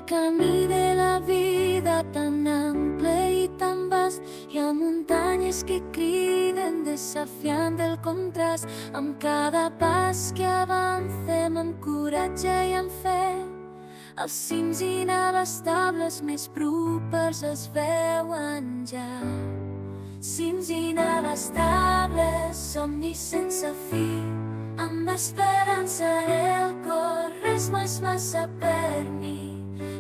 camí de la vida tan ample i tan vast. Hi ha muntanyes que criden desafiant el contrast. Amb cada pas que avancem amb coratge i amb fe, els cims inabastables més propers es veuen ja. Cims inabastables, somnis sense fi, amb esperança el cor, res no és massa per mi.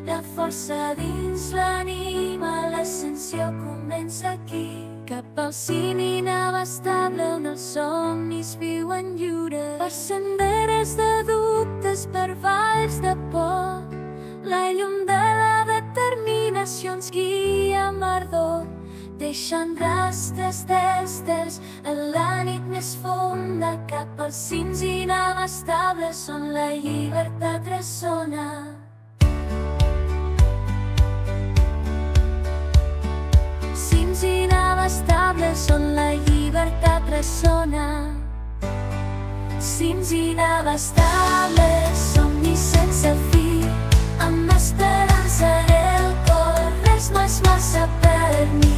La força dins l'anima, l'ascensió comença aquí. Cap al cim inabastable on els somnis viuen lliures. Per senderes de dubtes, per valls de por, la llum de la determinació ens guia amb ardor, deixant rastres d'èsters en la nit més fonda. Cap als cims inabastables on la llibertat ressona. Cims inabastables on la llibertat ressona. Cims inabastables, somnis sense fi, amb esperança el cor, res no és massa per mi.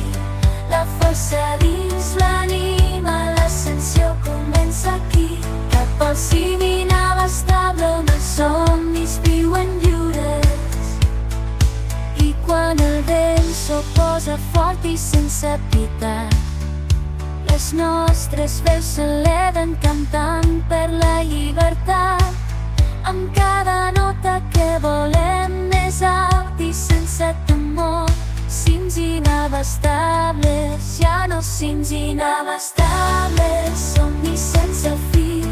La força dins l'anima, l'ascensió comença aquí. Cap al cim inabastable on els somnis viuen lliures. I quan el vent s'oposa fort i sense pietat, les nostres veus s'eleven cantant per la llibertat. Amb cada nota que volem més alt i sense temor, cims inabastables, ja no cims inabastables, somnis sense fi,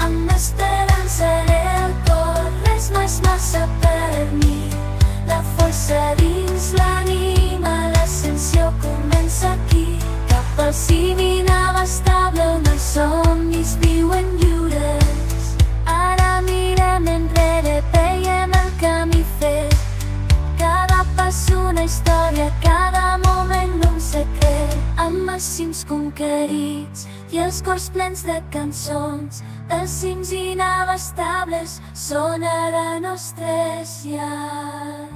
amb esperança en el cor, res no és massa per mi. La força dins l'anima, l'ascensió comença aquí. Cap al cim inabastable on els somnis viuen lliures. Ara mirem enrere, veiem el camí fet. Cada pas una història, cada moment un secret. Amb els cims conquerits i els cors plens de cançons, els cims inabastables són ara nostres llars.